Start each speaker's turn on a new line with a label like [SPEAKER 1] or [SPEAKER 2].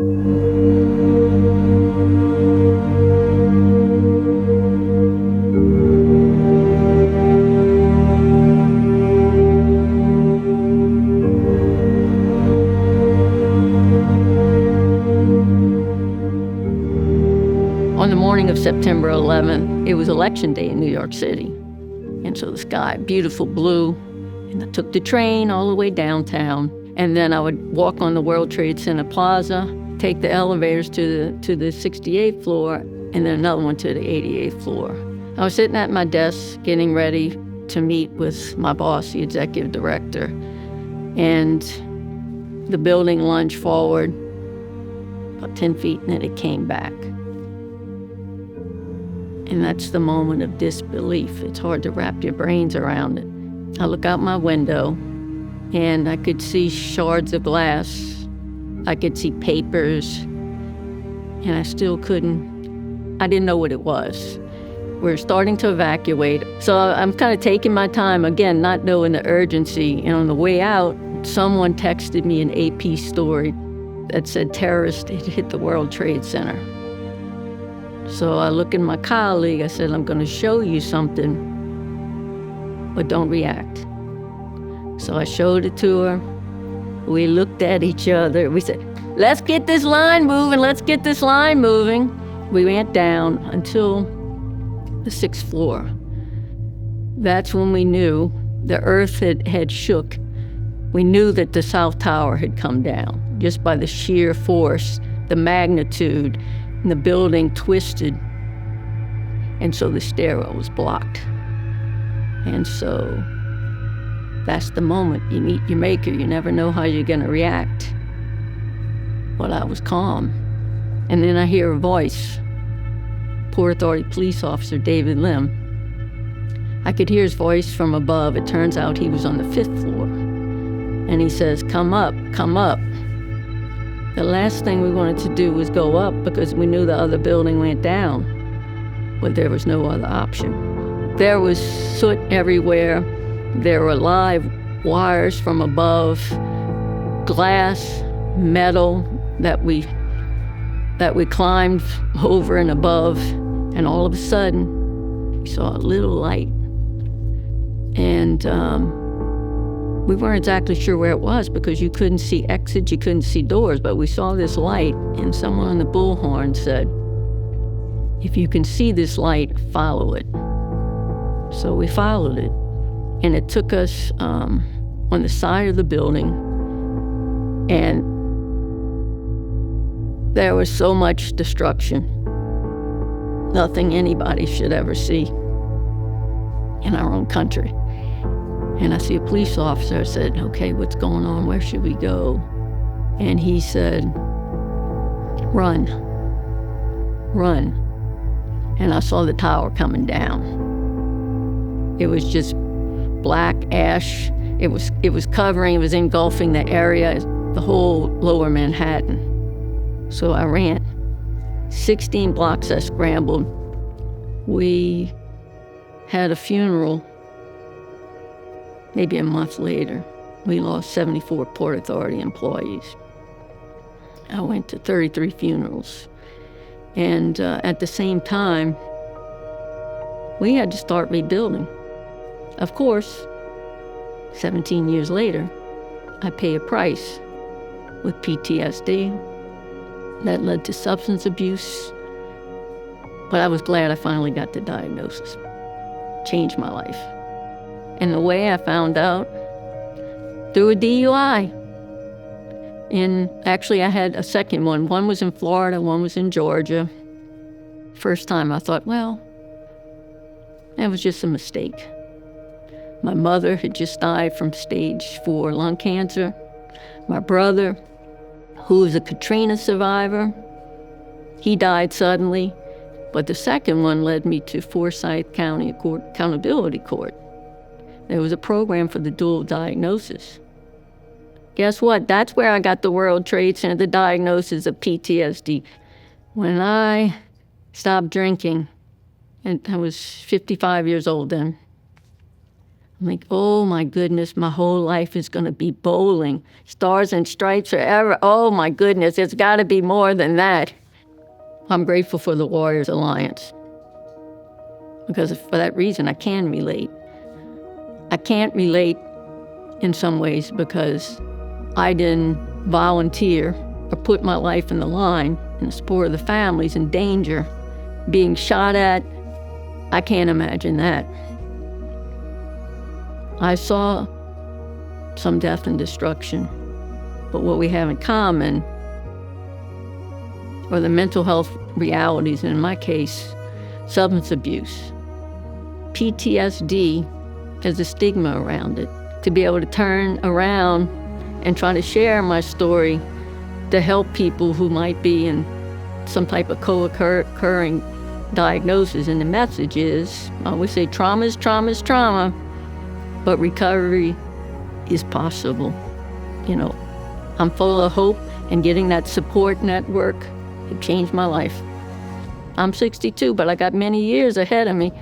[SPEAKER 1] On the morning of September 11th, it was election day in New York City. And so the sky, beautiful blue. And I took the train all the way downtown. And then I would walk on the World Trade Center Plaza, take the elevators to the 68th floor, and then another one to the 88th floor. I was sitting at my desk getting ready to meet with my boss, the executive director. And the building lunged forward about 10 feet, and then it came back. And that's the moment of disbelief. It's hard to wrap your brains around it. I look out my window, and I could see shards of glass. I could see papers, and I didn't know what it was. We're starting to evacuate. So I'm kind of taking my time, again, not knowing the urgency. And on the way out, someone texted me an AP story that said terrorists had hit the World Trade Center. So I look at my colleague, I said, I'm going to show you something, but don't react. So I showed it to her. We looked at each other. We said, let's get this line moving, let's get this line moving. We went down until the 6th floor. That's when we knew the earth had shook. We knew that the South Tower had come down just by the sheer force, the magnitude. And the building twisted, and so the stairwell was blocked. And so that's the moment you meet your maker. You never know how you're going to react. But I was calm. And then I hear a voice, Port Authority police officer David Lim. I could hear his voice from above. It turns out he was on the 5th floor. And he says, come up, come up. The last thing we wanted to do was go up because we knew the other building went down, but there was no other option. There was soot everywhere. There were live wires from above, glass, metal that we climbed over and above, and all of a sudden, we saw a little light. And we weren't exactly sure where it was because you couldn't see exits, you couldn't see doors, but we saw this light, and someone on the bullhorn said, if you can see this light, follow it. So we followed it, and it took us on the side of the building, and there was so much destruction. Nothing anybody should ever see in our own country. And I see a police officer. I said, okay, what's going on? Where should we go? And he said, run, run. And I saw the tower coming down. It was just black ash. It was engulfing the area, the whole lower Manhattan. So I ran. 16 blocks I scrambled. We had a funeral. Maybe a month later, we lost 74 Port Authority employees. I went to 33 funerals. And at the same time, we had to start rebuilding. Of course, 17 years later, I pay a price with PTSD. That led to substance abuse. But I was glad I finally got the diagnosis. Changed my life. And the way I found out, through a DUI. And actually, I had a second one. One was in Florida, one was in Georgia. First time I thought, well, that was just a mistake. My mother had just died from stage 4 lung cancer. My brother, who was a Katrina survivor, he died suddenly. But the second one led me to Forsyth County Accountability Court. There was a program for the dual diagnosis. Guess what? That's where I got the World Trade Center, the diagnosis of PTSD. When I stopped drinking, and I was 55 years old then, I'm like, oh my goodness, my whole life is going to be bowling. Stars and stripes forever. Oh my goodness, it's got to be more than that. I'm grateful for the Warriors Alliance because for that reason I can relate. I can't relate in some ways because I didn't volunteer or put my life in the line in the support of the families in danger, being shot at. I can't imagine that. I saw some death and destruction, but what we have in common are the mental health realities, and in my case, substance abuse. PTSD has a stigma around it. To be able to turn around and try to share my story to help people who might be in some type of co-occurring diagnosis, and the message is, I always say trauma is trauma is trauma, but recovery is possible. You know, I'm full of hope, and getting that support network, it changed my life. I'm 62, but I got many years ahead of me.